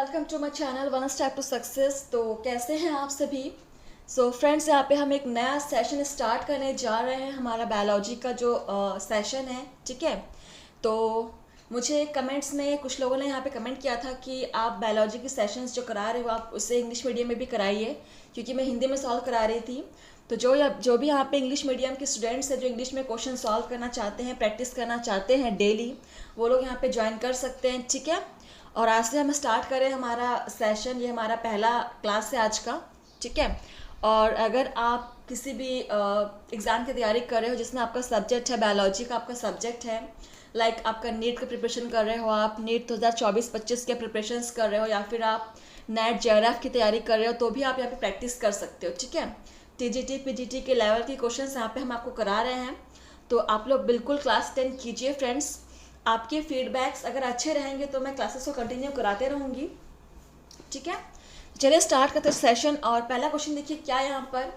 Welcome to my channel one step to success. तो कैसे हैं आप सभी। फ्रेंड्स, यहाँ पे हम एक नया सेशन स्टार्ट करने जा रहे हैं। हमारा बायोलॉजी का जो सेशन है, ठीक है। तो मुझे कमेंट्स में कुछ लोगों ने यहाँ पे कमेंट किया था कि आप बायोलॉजी की सेशंस जो करा रहे हो आप उसे इंग्लिश मीडियम में भी कराइए, क्योंकि मैं हिंदी में सॉल्व करा रही थी। तो जो भी यहाँ पे इंग्लिश मीडियम के स्टूडेंट्स हैं जो इंग्लिश में क्वेश्चन सॉल्व करना चाहते हैं, प्रैक्टिस करना चाहते हैं डेली, वो लोग यहाँ पे ज्वाइन कर सकते हैं, ठीक है। और आज से हम स्टार्ट करें हमारा सेशन। ये हमारा पहला क्लास है आज का, ठीक है। और अगर आप किसी भी एग्ज़ाम की तैयारी कर रहे हो जिसमें आपका सब्जेक्ट है, बायोलॉजी का आपका सब्जेक्ट है, लाइक आपका नीट का प्रिपरेशन कर रहे हो, आप नीट 2024-25 के प्रिपरेशंस कर रहे हो, या फिर आप नेट जेआरएफ की तैयारी कर रहे हो, तो भी आप यहाँ पे प्रैक्टिस कर सकते हो, ठीक है। टीजीटी पीजीटी के लेवल के क्वेश्चंस यहाँ पे हम आपको करा रहे हैं। तो आप लोग बिल्कुल क्लास 10 कीजिए फ्रेंड्स। आपके फीडबैक्स अगर अच्छे रहेंगे तो मैं क्लासेस को कंटिन्यू कराते रहूँगी, ठीक है। चलिए स्टार्ट करते हैं सेशन। और पहला क्वेश्चन देखिए क्या है यहाँ पर।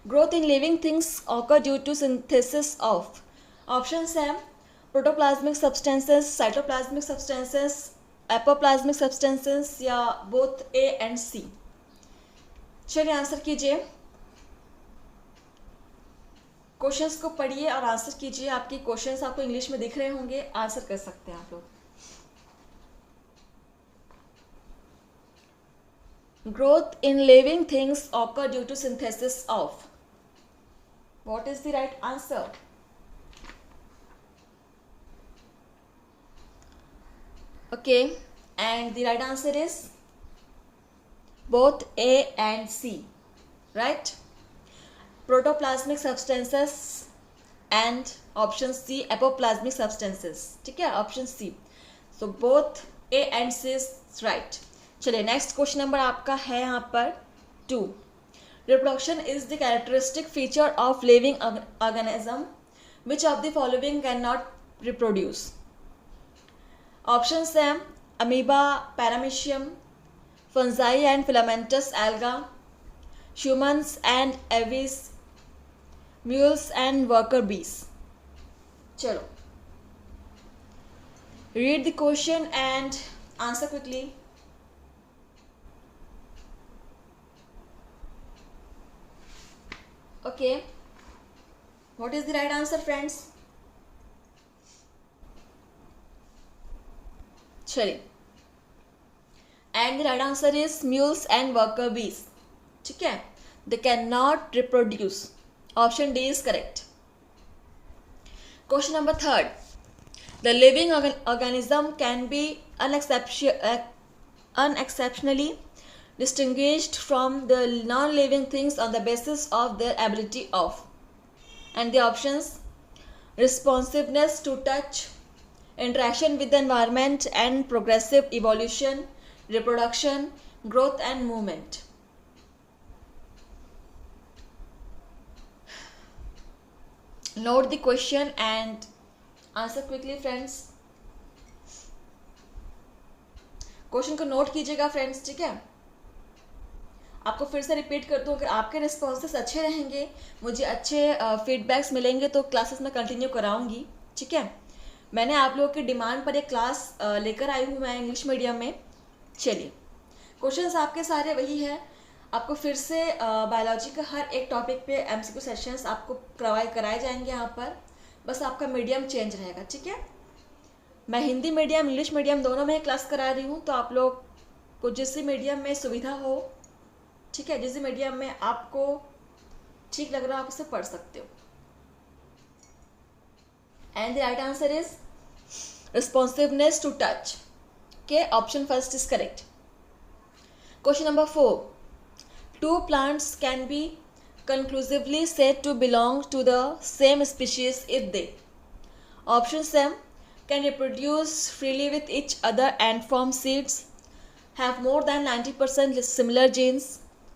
Growth in living things occur due to synthesis of. Options हैं protoplasmic substances, cytoplasmic substances, apoplasmic substances, या बोथ ए एंड सी। चलिए आंसर कीजिए। क्वेश्चंस को पढ़िए और आंसर कीजिए। आपके क्वेश्चंस आपको इंग्लिश में दिख रहे होंगे, आंसर कर सकते हैं आप लोग। Growth in living things occur due to synthesis of. What is the right answer? Okay, and the right answer is both A and C, right. Protoplasmic substances and option C apoplasmic substances, ठीक है, option C. So both A and C is right. चलिए next question number आपका है यहाँ पर 2। Reproduction is the characteristic feature of living organism which of the following can not reproduce. Options हैं amoeba, paramecium, fungi and filamentous alga, humans and Aves, mules and worker bees. चलो read the question and answer quickly. Okay, what is the right answer friends? चलिए, and the right answer is mules and worker bees, ठीक है। they cannot reproduce. Option D is correct. Question number 3. The living organism can be unexceptionally distinguished from the non-living things on the basis of their ability of. And the options: responsiveness to touch, interaction with the environment and progressive evolution, reproduction, growth and movement. Note the question and answer quickly friends. Question को note कीजिएगा friends, ठीक है। आपको फिर से repeat कर दूं, अगर आपके रिस्पॉन्सेस अच्छे रहेंगे, मुझे अच्छे फीडबैक्स मिलेंगे तो क्लासेस में कंटिन्यू कराऊंगी, ठीक है। मैंने आप लोगों की डिमांड पर एक क्लास लेकर आई हूँ मैं इंग्लिश मीडियम में। चलिए क्वेश्चंस आपके सारे वही है। आपको फिर से बायोलॉजी का हर एक टॉपिक पे एमसीक्यू सेशंस आपको कराए जाएंगे यहाँ पर, बस आपका मीडियम चेंज रहेगा, ठीक है। मैं हिंदी मीडियम इंग्लिश मीडियम दोनों में क्लास करा रही हूँ, तो आप लोग को जिस मीडियम में सुविधा हो, ठीक है, जिस मीडियम में आपको ठीक लग रहा हो आप उसे पढ़ सकते हो। And the right answer is responsiveness to touch के option first is correct. Question number 4. Two plants can be conclusively said to belong to the same species if they. Options A. Can reproduce freely with each other and form seeds, have more than 90% similar genes,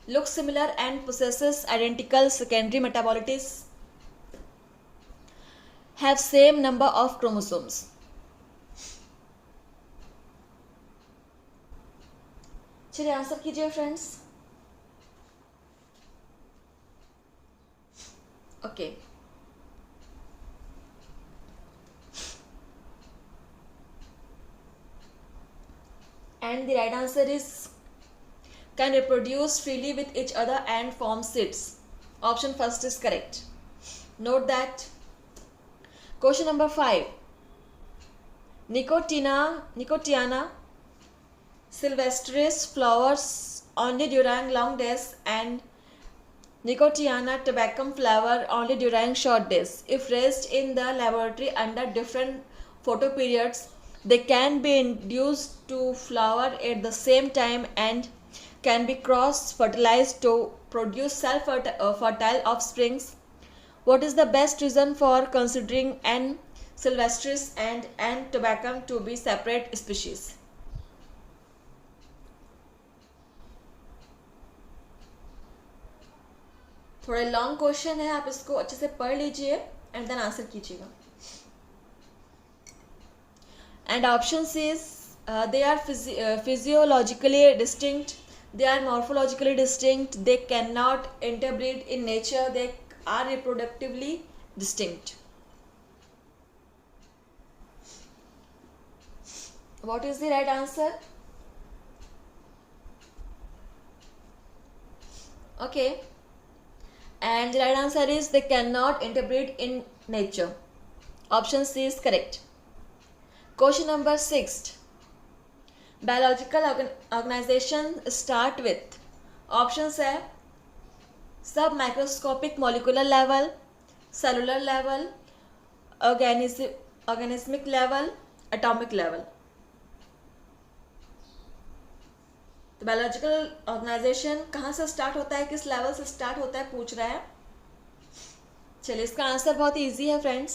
look similar and possesses identical secondary metabolites, have same number of chromosomes. चलिए answer कीजिए friends. Okay, And the right answer is can reproduce freely with each other and form seeds. Option first is correct. Note that. Question number 5. Nicotiana sylvestris flowers only during long days and Nicotiana tabacum flower only during short days. If raised in the laboratory under different photoperiods, they can be induced to flower at the same time and can be cross-fertilized to produce self-fertile offsprings. What is the best reason for considering N. sylvestris and N. tabacum to be separate species? थोड़ा long question है, आप इसको अच्छे से पढ़ लीजिए and then answer कीजिएगा. And option is they are physiologically distinct, they are morphologically distinct, they cannot interbreed in nature, they are reproductively distinct. What is the right answer? Okay. And the right answer is they cannot interbreed in nature. Option C is correct. Question number 6. Biological organization start with. Options है submicroscopic molecular level, cellular level, organismic level, atomic level. तो biological organisation कहाँ से start होता है, किस level से start होता है पूछ रहा है. चलिए इसका आंसर बहुत इजी है फ्रेंड्स.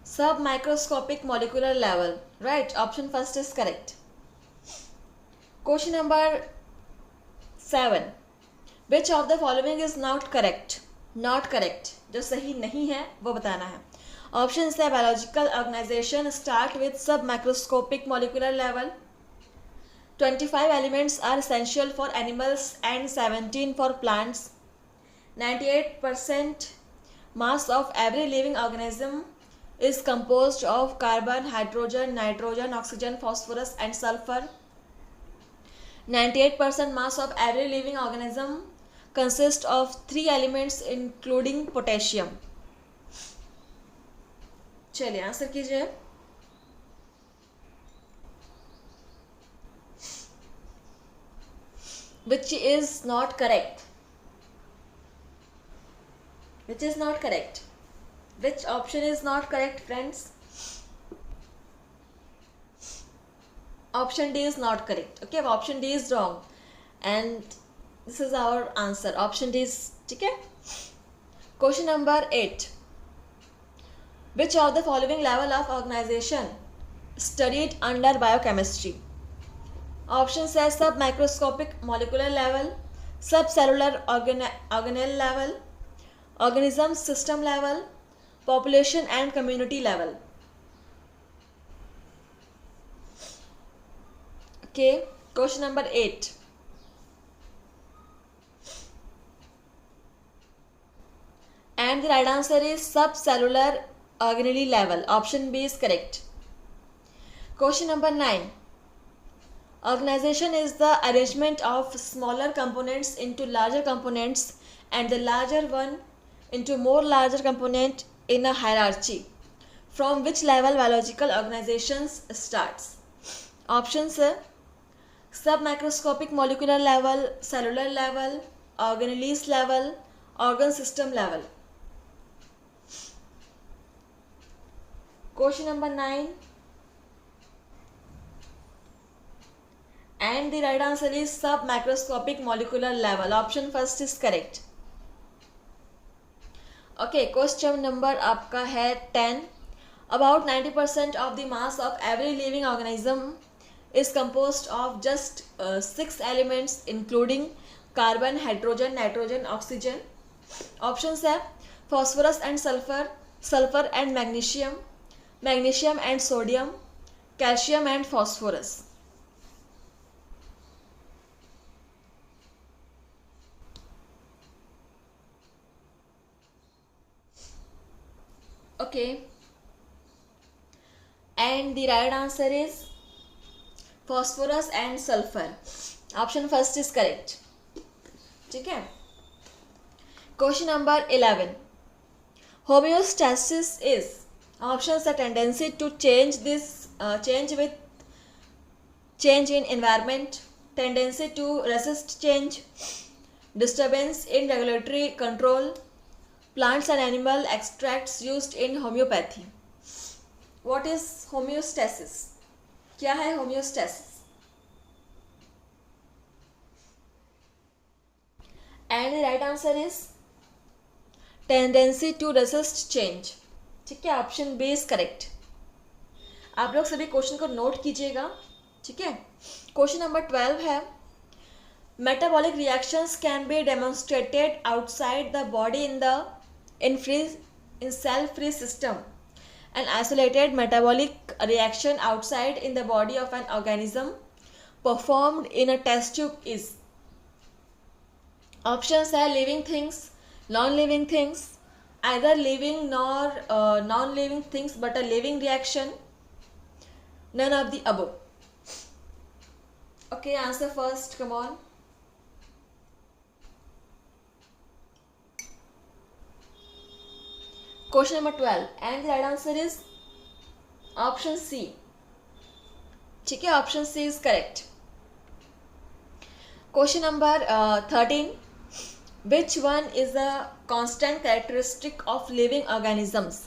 सब microscopic molecular level. Right, option first is correct. Question number 7. Which of the following is not correct. Not correct, जो सही नहीं है वो बताना है. Options है biological organization start with submicroscopic molecular level. 25 elements are essential for animals and 17 for plants. 98% mass of every living organism is composed of carbon, hydrogen, nitrogen, oxygen, phosphorus and sulfur. 98% mass of every living organism consists of 3 elements including potassium. चलिए answer कीजिए. Which is not correct? Which is not correct? Which option is not correct, friends? Option D is not correct. Okay, option D is wrong, and this is our answer. Option D is ठीक है. Question number 8. Which of the following level of organization studied under biochemistry? Options है submicroscopic molecular level, subcellular organelle level, organism system level, population and community level. Okay, question number 8. And the right answer is subcellular organelle level. Option B is correct. Question number 9. Organization is the arrangement of smaller components into larger components and the larger one into more larger component in a hierarchy. From which level biological organizations starts? Options are submicroscopic molecular level, cellular level, organelles level, organ system level. Question number 9. And the right answer is submicroscopic molecular level. Option first is correct. Okay, question number आपका है 10. About 90% of the mass of every living organism is composed of just 6 elements including carbon, hydrogen, nitrogen, oxygen. Options है phosphorus and sulfur, sulfur and magnesium, magnesium and sodium, calcium and phosphorus. Okay, and the right answer is phosphorus and sulphur. Option first is correct. ठीक है, question number 11, homeostasis is options are tendency to change with change in environment, tendency to resist change, disturbance in regulatory control, plants and animal extracts used in homeopathy. What is homeostasis? क्या है homeostasis? And the right answer is tendency to resist change. ठीक है, option B is correct. आप लोग सभी question को note कीजिएगा। ठीक है, क्वेश्चन नंबर 12 है, metabolic reactions can be demonstrated outside the body in cell free system. An isolated metabolic reaction outside in the body of an organism performed in a test tube is. Options है living things, non-living things, either living nor non-living things but a living reaction, none of the above. Okay, answer first, come on. Question number 12 and the right answer is option C. ठीक है, option C is correct. Question number 13, which one is the constant characteristic of living organisms?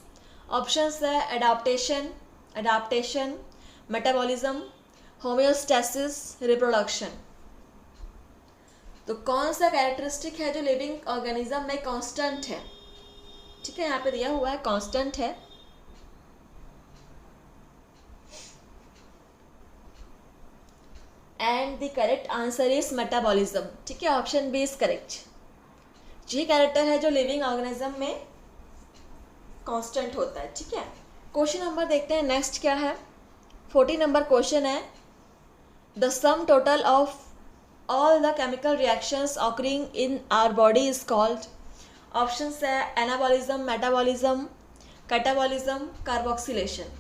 Options है adaptation, metabolism, homeostasis, reproduction. तो कौन सा characteristic है जो living organism में constant है? ठीक है, यहाँ पे दिया हुआ है कांस्टेंट है। And the correct answer is metabolism. ठीक है, ऑप्शन बी इज करेक्ट। ये कैरेक्टर है जो लिविंग ऑर्गेनिज्म में कांस्टेंट होता है। ठीक है, क्वेश्चन नंबर देखते हैं नेक्स्ट क्या है। 14 नंबर क्वेश्चन है, the sum total of all the chemical reactions occurring in our body is called. Options है एनाबॉलिज्म, मेटाबॉलिज्म, कैटाबॉलिज्म, कार्बोक्सिलेशन।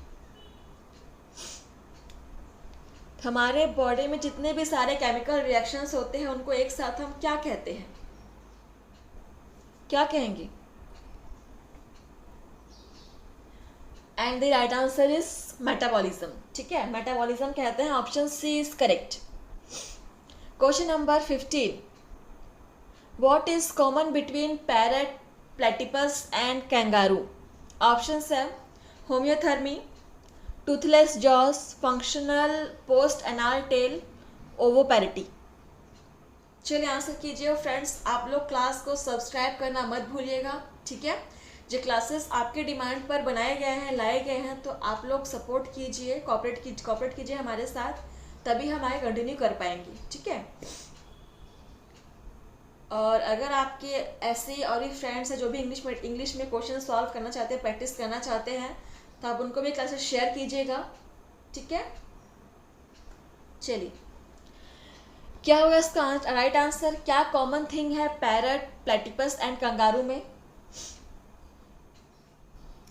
हमारे बॉडी में जितने भी सारे केमिकल रिएक्शंस होते हैं उनको एक साथ हम क्या कहते हैं? क्या कहेंगे? And the right answer is metabolism. ठीक है, मेटाबॉलिज्म कहते हैं। Option C is correct. Question number 15, what is common between parrot, platypus and kangaroo? Options है homeothermy, toothless jaws, functional post anal tail, oviparity. चलिए आंसर कीजिए friends. आप लोग class को सब्सक्राइब करना मत भूलिएगा। ठीक है, जो क्लासेस आपके डिमांड पर बनाए गए हैं, लाए गए हैं, तो आप लोग सपोर्ट कीजिए, कॉपरेट कीजिए हमारे साथ, तभी हम आगे कंटिन्यू कर पाएंगे। ठीक है, और अगर आपके ऐसे और भी फ्रेंड्स हैं जो भी इंग्लिश में क्वेश्चन सॉल्व करना चाहते हैं, प्रैक्टिस करना चाहते हैं, तो आप उनको भी क्लासेस शेयर कीजिएगा। ठीक है, चलिए क्या होगा इसका राइट आंसर? क्या कॉमन थिंग है पैरट, प्लेटिपस एंड कंगारू में?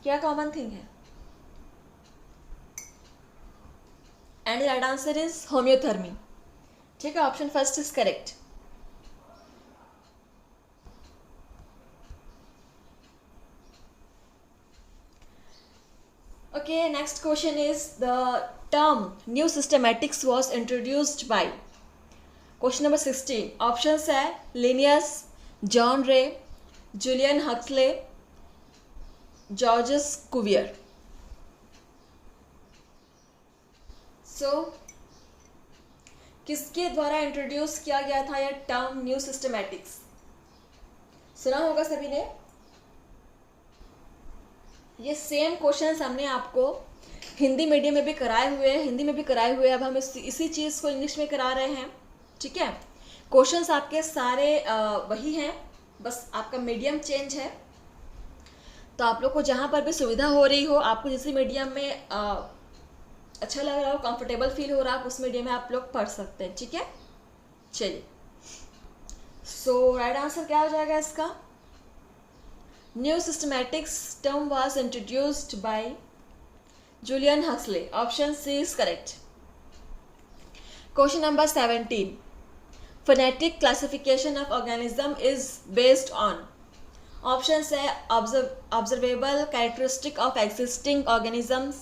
क्या कॉमन थिंग है? And right answer is होम्योथर्मी। ठीक है, option first is correct. Okay, next question is the term new systematics was introduced by. Question number 16. Options है Linnaeus, John Ray, Julian Huxley, Georges Cuvier. So किसके द्वारा introduce किया गया था यह term new systematics? सुना होगा सभी ने। ये सेम क्वेश्चन हमने आपको हिंदी मीडियम में भी कराए हुए हैं, हिंदी में भी कराए हुए हैं। अब हम इसी चीज़ को इंग्लिश में करा रहे हैं। ठीक है, क्वेश्चंस आपके सारे वही हैं, बस आपका मीडियम चेंज है। तो आप लोग को जहाँ पर भी सुविधा हो रही हो, आपको जिस मीडियम में अच्छा लग रहा हो, कंफर्टेबल फील हो रहा है, उस मीडियम में आप लोग पढ़ सकते हैं। ठीक है, चलिए। सो राइट आंसर क्या हो जाएगा इसका? New systematics term was introduced by Julian Huxley. Option C is correct. Question number 17. Phonetic classification of organism is based on. Options है observable characteristic of existing organisms,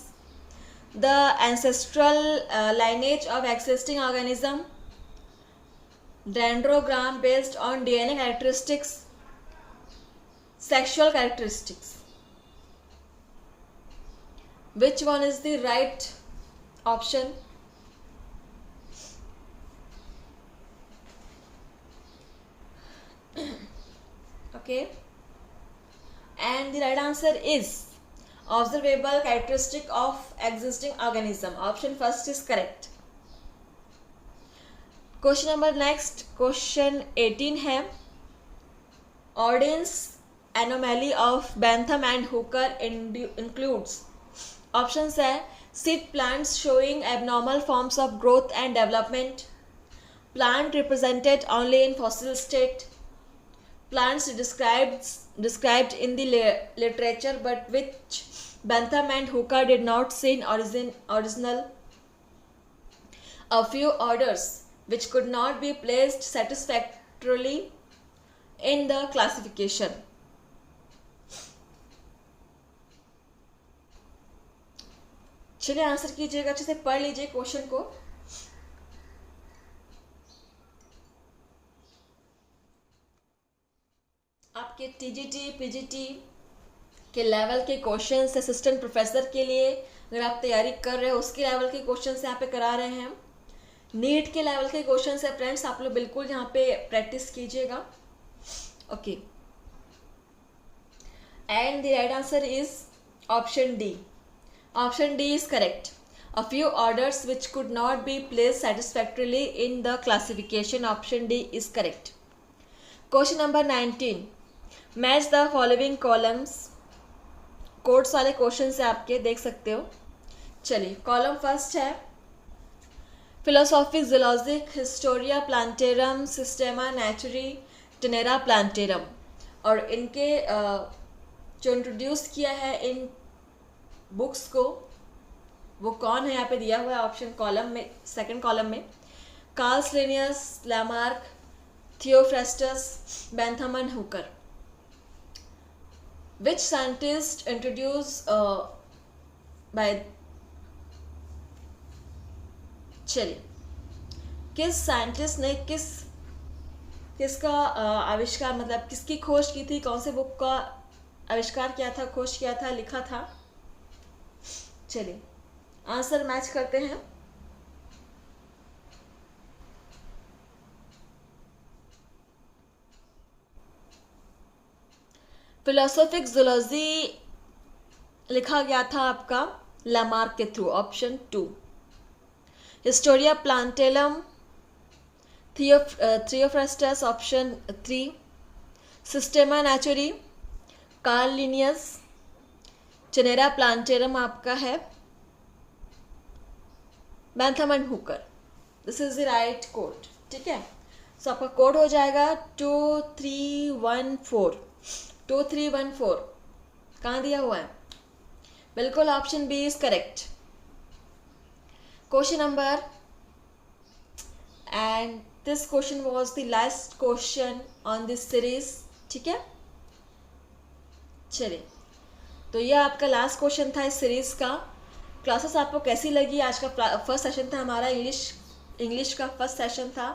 the ancestral lineage of existing organism, dendrogram based on DNA characteristics, sexual characteristics. Which one is the right option? Okay, and the right answer is observable characteristic of existing organism. Option first is correct. Question number next, question 18 है Ordine's anomaly of Bentham and Hooker includes. Options है seed plants showing abnormal forms of growth and development, plant represented only in fossil state, plants described in the literature but which Bentham and Hooker did not see in original, a few orders which could not be placed satisfactorily in the classification. चलिए answer कीजिएगा, अच्छे से पढ़ लीजिए question को. आपके TGT PGT के level के क्वेश्चंस असिस्टेंट प्रोफेसर के लिए अगर आप तैयारी कर रहे हो उसके लेवल के क्वेश्चंस यहाँ पे करा रहे हैं. नीट के लेवल के क्वेश्चंस है फ्रेंड्स, आप लोग बिल्कुल यहाँ पे प्रैक्टिस कीजिएगा. Okay, and the right answer is option D. Option D is correct. A few orders which could not be placed satisfactorily in the classification. Option D is correct. Question number 19. Match the following columns. Codes वाले question से आपके देख सकते हो. चलिए, column first है philosophy ज़ूलॉजिक Historia plantarum सिस्टेमा नेचुरी टेनेरा plantarum. और इनके जो इंट्रोड्यूस किया है इन बुक्स को वो कौन है यहाँ पे दिया हुआ है ऑप्शन कॉलम में, सेकंड कॉलम में. Karl Linnaeus, Lamarck, Theophrastus, Bentham and Hooker. Which scientist introduced by चलिए, किस साइंटिस्ट ने किसका आविष्कार, मतलब किसकी खोज की थी, कौन से बुक का आविष्कार किया था, खोज किया था, लिखा था. चलिए आंसर मैच करते हैं. फिलोसॉफिक ज़ूलॉजी लिखा गया था आपका लैमार्क के through. Option 2. Historia Plantarum Theophrastus. Option 3. Systema Naturae Carl Linnaeus. Genera Plantarum आपका है Bentham and Hooker. This is the right code. ठीक है, सो आपका कोड हो जाएगा 2314. 2314 कहाँ दिया हुआ है? बिल्कुल option B is correct. Question number, and this question was the last question on this series. ठीक है, चलिए तो ये आपका लास्ट क्वेश्चन था इस सीरीज का. क्लासेस आपको कैसी लगी? आज का फर्स्ट सेशन था हमारा, इंग्लिश का फर्स्ट सेशन था.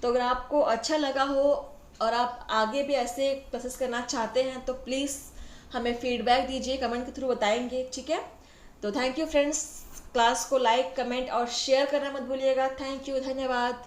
तो अगर आपको अच्छा लगा हो और आप आगे भी ऐसे क्लासेस करना चाहते हैं तो प्लीज़ हमें फीडबैक दीजिए, कमेंट के थ्रू बताएंगे. ठीक है, तो थैंक यू फ्रेंड्स. क्लास को लाइक, कमेंट और शेयर करना मत भूलिएगा. थैंक यू, धन्यवाद.